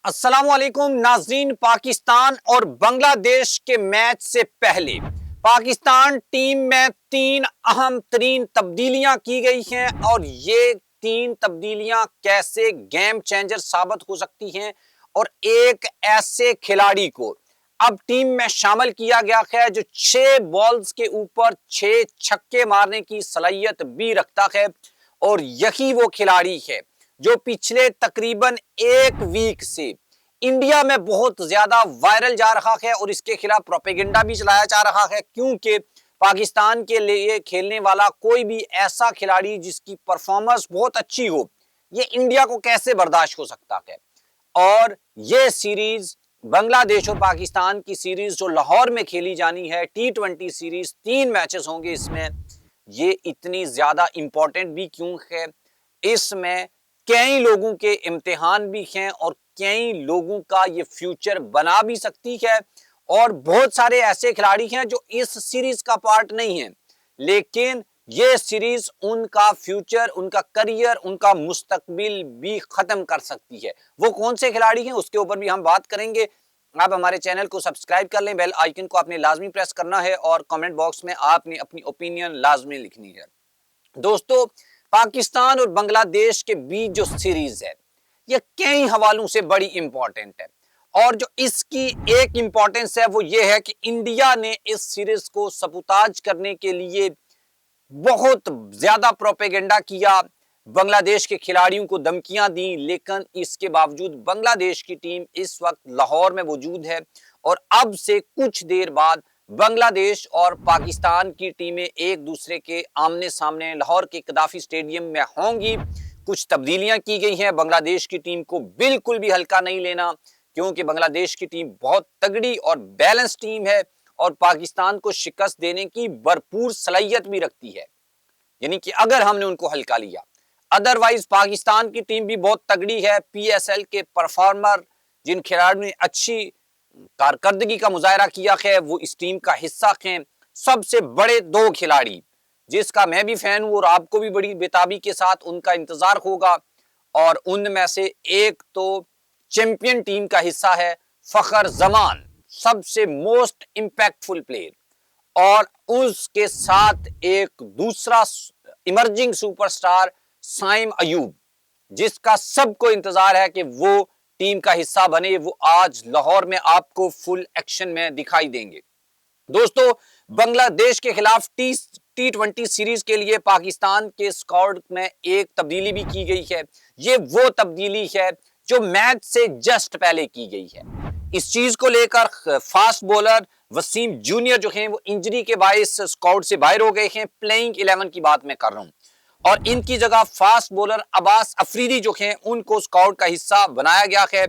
अस्सलामुअलैकुम नाज़रीन। पाकिस्तान और बांग्लादेश के मैच से पहले पाकिस्तान टीम में तीन अहम तरीन तब्दीलियां की गई हैं और ये तीन तब्दीलियां कैसे गेम चेंजर साबित हो सकती हैं और एक ऐसे खिलाड़ी को अब टीम में शामिल किया गया है जो 6 बॉल्स के ऊपर 6 छक्के मारने की सलाहियत भी रखता है और यही वो खिलाड़ी है जो पिछले तकरीबन एक वीक से इंडिया में बहुत ज्यादा वायरल जा रहा है और इसके खिलाफ प्रोपेगेंडा भी चलाया जा रहा है, क्योंकि पाकिस्तान के लिए खेलने वाला कोई भी ऐसा खिलाड़ी जिसकी परफॉर्मेंस बहुत अच्छी हो, ये इंडिया को कैसे बर्दाश्त हो सकता है। और ये सीरीज बांग्लादेश और पाकिस्तान की सीरीज जो लाहौर में खेली जानी है, T20 सीरीज, 3 मैचेस होंगे इसमें। ये इतनी ज्यादा इंपॉर्टेंट भी क्यों है? इसमें कई लोगों के इम्तिहान भी हैं और कई लोगों का ये फ्यूचर बना भी सकती है और बहुत सारे ऐसे खिलाड़ी हैं जो इस सीरीज का पार्ट नहीं है, लेकिन ये सीरीज उनका फ्यूचर, उनका करियर, उनका मुस्तकबिल भी खत्म कर सकती है। वो कौन से खिलाड़ी हैं उसके ऊपर भी हम बात करेंगे। आप हमारे चैनल को सब्सक्राइब कर लें, बेल आइकन को आपने लाजमी प्रेस करना है और कमेंट बॉक्स में आपने अपनी ओपिनियन लाजमी लिखनी है। दोस्तों, पाकिस्तान और बांग्लादेश के बीच जो सीरीज है ये कई हवालों से बड़ी इंपॉर्टेंट है और जो इसकी एक इंपॉर्टेंस है वो ये है कि इंडिया ने इस सीरीज को सबूताज करने के लिए बहुत ज्यादा प्रोपेगेंडा किया, बांग्लादेश के खिलाड़ियों को धमकियां दी, लेकिन इसके बावजूद बांग्लादेश की टीम इस वक्त लाहौर में मौजूद है और अब से कुछ देर बाद बांग्लादेश और पाकिस्तान की टीमें एक दूसरे के आमने सामने लाहौर के कदाफी स्टेडियम में होंगी। कुछ तब्दीलियां की गई हैं। बांग्लादेश की टीम को बिल्कुल भी हल्का नहीं लेना, क्योंकि बांग्लादेश की टीम बहुत तगड़ी और बैलेंस टीम है और पाकिस्तान को शिकस्त देने की भरपूर सलाहियत भी रखती है, यानी कि अगर हमने उनको हल्का लिया। अदरवाइज पाकिस्तान की टीम भी बहुत तगड़ी है। PSL के परफॉर्मर, जिन खिलाड़ियों ने अच्छी कारकर्दगी का मुजाहरा किया है, वो इस टीम का हिस्सा हैं। सबसे बड़े 2 खिलाड़ी जिसका मैं भी फैन हूं और आपको भी बड़ी बेताबी के साथ उनका इंतजार होगा, और उनमें से एक तो चैंपियन टीम का हिस्सा है फखर जमान, सबसे मोस्ट इंपैक्टफुल प्लेयर, और उसके साथ एक दूसरा इमर्जिंग सुपरस्टार साइम अयूब, जिसका सबको इंतजार है कि वो टीम का हिस्सा बने। वो आज लाहौर में आपको फुल एक्शन में दिखाई देंगे। दोस्तों, बांग्लादेश के खिलाफ T20 सीरीज के लिए पाकिस्तान के स्क्वाड में एक तब्दीली भी की गई है। ये वो तब्दीली है जो मैच से जस्ट पहले की गई है। इस चीज को लेकर फास्ट बॉलर वसीम जूनियर जो हैं वो इंजरी के बायस स्क्वाड से बाहर हो गए हैं। प्लेइंग 11 की बात मैं कर रहा हूं और इनकी जगह फास्ट बॉलर अब्बास अफरीदी जो हैं उनको स्क्वाड का हिस्सा बनाया गया है।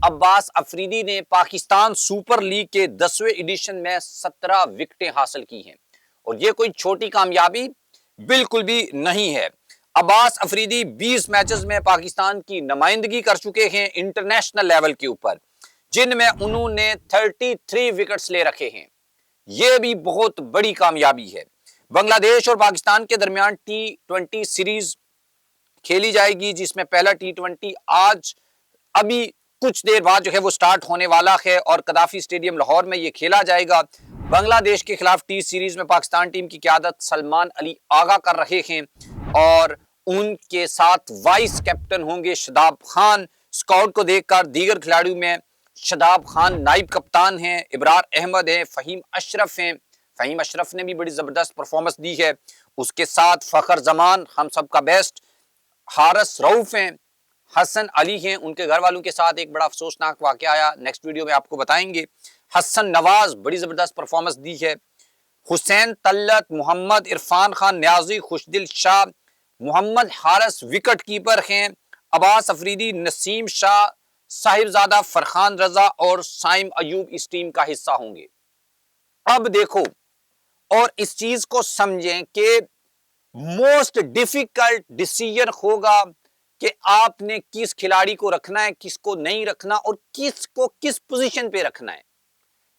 अब्बास अफरीदी ने पाकिस्तान सुपर लीग के 10वें एडिशन में 17 विकेटें हासिल की हैं और ये कोई छोटी कामयाबी बिल्कुल भी नहीं है। अब्बास अफरीदी 20 मैचेस में पाकिस्तान की नुमाइंदगी कर चुके हैं इंटरनेशनल लेवल के ऊपर, जिनमें उन्होंने 33 विकेट्स ले रखे हैं। यह भी बहुत बड़ी कामयाबी है। बांग्लादेश और पाकिस्तान के दरमियान T20 सीरीज खेली जाएगी, जिसमें पहला T20 आज अभी कुछ देर बाद जो है वो स्टार्ट होने वाला है और कदाफी स्टेडियम लाहौर में ये खेला जाएगा। बांग्लादेश के खिलाफ टी सीरीज में पाकिस्तान टीम की क़यादत सलमान अली आगा कर रहे हैं और उनके साथ वाइस कैप्टन होंगे शादाब खान। स्क्वाड को देखकर दीगर खिलाड़ियों में शादाब खान नाइब कप्तान हैं, इब्रार अहमद हैं, फ़हीम अशरफ हैं। फ़हीम अशरफ ने भी बड़ी जबरदस्त परफॉर्मेंस दी है। उसके साथ फखर जमान, हम सब का बेस्ट, हारिस रऊफ हैं, हसन अली हैं। उनके घर वालों के साथ एक बड़ा अफसोसनाक वाकया आया, नेक्स्ट वीडियो में आपको बताएंगे। हसन नवाज बड़ी जबरदस्त परफॉर्मेंस दी है। हुसैन तल्लत, मोहम्मद इरफान खान न्याजी, खुशदिल शाह, मोहम्मद हारिस विकेट कीपर हैं। अब्बास अफरीदी, नसीम शाह, साहिबजादा, फरहान रजा और साइम अयूब इस टीम का हिस्सा होंगे। अब देखो और इस चीज को समझें कि मोस्ट डिफिकल्ट डिसीजन होगा कि आपने किस खिलाड़ी को रखना है, किसको नहीं रखना और किसको किस पोजीशन पे रखना है।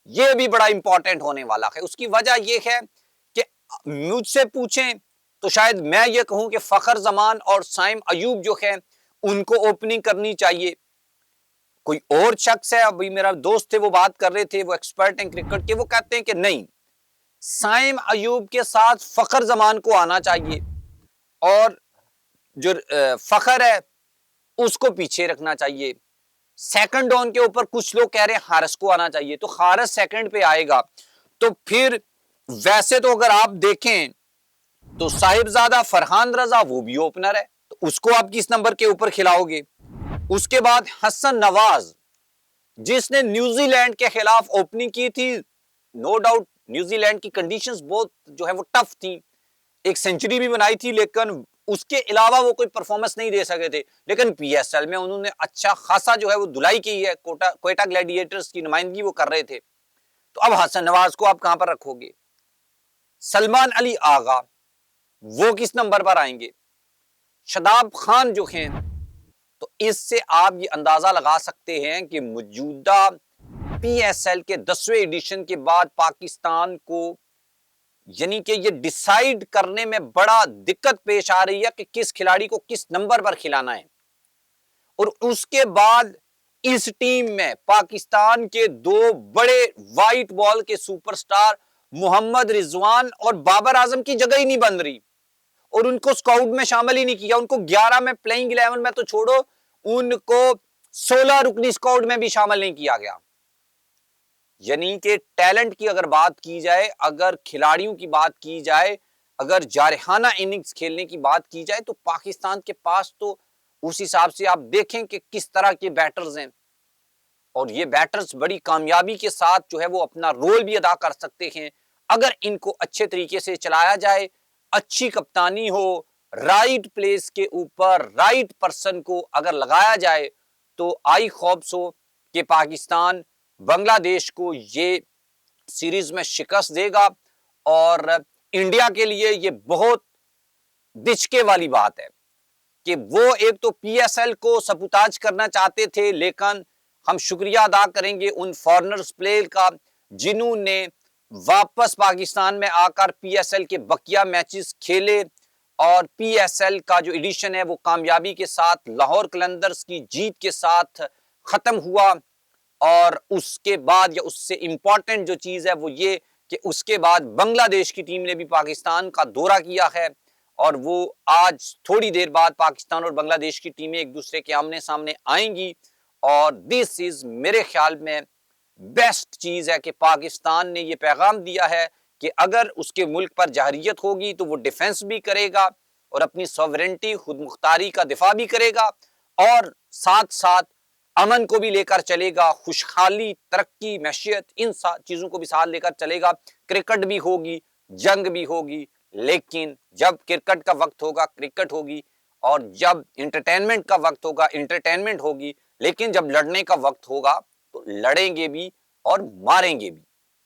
यह भी बड़ा इंपॉर्टेंट होने वाला है। उसकी वजह यह है कि मुझसे पूछें तो शायद मैं ये कहूं कि फखर जमान और साइम अयूब जो है उनको ओपनिंग करनी चाहिए। कोई और शख्स है, अभी मेरा दोस्त थे वो बात कर रहे थे, वो एक्सपर्ट हैं क्रिकेट के, वो कहते हैं कि नहीं, साइम अयूब के साथ फखर जमान को आना चाहिए और जो फखर है उसको पीछे रखना चाहिए। सेकंड डाउन के ऊपर कुछ लोग कह रहे हैं हारिस को आना चाहिए, तो हारिस सेकंड पे आएगा। तो फिर वैसे तो अगर आप देखें तो साहिबजादा फरहान रजा वो भी ओपनर है, तो उसको आप किस नंबर के ऊपर खिलाओगे? उसके बाद हसन नवाज जिसने न्यूजीलैंड के खिलाफ ओपनिंग की थी, नो डाउट न्यूजीलैंड की कंडीशंस बहुत जो है वो टफ थी, एक सेंचुरी भी बनाई थी, लेकिन उसके अलावा वो कोई परफॉर्मेंस नहीं दे सके थे। लेकिन पीएसएल में उन्होंने अच्छा खासा जो है वो धुलाई की है, क्वेटा ग्लैडिएटर्स की नुमाइंदगी वो कर रहे थे। तो अब हसन नवाज को आप कहां पर रखोगे? सलमान अली आगा वो किस नंबर पर आएंगे? शदाब खान जो हैं, तो इससे आप ये अंदाजा लगा सकते हैं कि मौजूदा पीएसएल के 10वें एडिशन के बाद पाकिस्तान को यानी कि ये डिसाइड करने में बड़ा दिक्कत पेश आ रही है कि किस खिलाड़ी को किस नंबर पर खिलाना है। और उसके बाद इस टीम में पाकिस्तान के दो बड़े व्हाइट बॉल के सुपरस्टार मोहम्मद रिजवान और बाबर आजम की जगह ही नहीं बन रही, और उनको स्काउट में शामिल ही नहीं किया। उनको 11 में प्लेइंग 11 में तो छोड़ो, उनको 16 रुकनी स्काउट में भी शामिल नहीं किया गया। यानी कि टैलेंट की अगर बात की जाए, अगर खिलाड़ियों की बात की जाए, अगर जारहाना इनिंग्स खेलने की बात की जाए, तो पाकिस्तान के पास तो उस हिसाब से आप देखें कि किस तरह के बैटर्स हैं, और ये बैटर्स बड़ी कामयाबी के साथ जो है वो अपना रोल भी अदा कर सकते हैं अगर इनको अच्छे तरीके से चलाया जाए, अच्छी कप्तानी हो, राइट प्लेस के ऊपर राइट पर्सन को अगर लगाया जाए, तो आई होप्स हो कि पाकिस्तान बांग्लादेश को ये सीरीज में शिकस्त देगा। और इंडिया के लिए ये बहुत दिचके वाली बात है कि वो एक तो पीएसएल को सबूताज करना चाहते थे, लेकिन हम शुक्रिया अदा करेंगे उन फॉरेनर्स प्लेयर का जिन्होंने वापस पाकिस्तान में आकर पीएसएल के बकिया मैचेस खेले, और पीएसएल का जो एडिशन है वो कामयाबी के साथ लाहौर कलंदर्स की जीत के साथ खत्म हुआ। और उसके बाद या उससे इंपॉर्टेंट जो चीज है वो ये कि उसके बाद बांग्लादेश की टीम ने भी पाकिस्तान का दौरा किया है, और वो आज थोड़ी देर बाद पाकिस्तान और बांग्लादेश की टीमें एक दूसरे के आमने सामने आएंगी। और दिस इज मेरे ख्याल में बेस्ट चीज है कि पाकिस्तान ने ये पैगाम दिया है कि अगर उसके मुल्क पर जहरियत होगी तो वो डिफेंस भी करेगा और अपनी सॉवरेंटी खुद मुख्तारी का दिफा भी करेगा, और साथ साथ अमन को भी लेकर चलेगा, खुशहाली, तरक्की, मैशियत, इन चीजों को भी साथ लेकर चलेगा। क्रिकेट भी होगी, जंग भी होगी, लेकिन जब क्रिकेट का वक्त होगा क्रिकेट होगी, और जब इंटरटेनमेंट का वक्त होगा इंटरटेनमेंट होगी, लेकिन जब लड़ने का वक्त होगा तो लड़ेंगे भी और मारेंगे भी।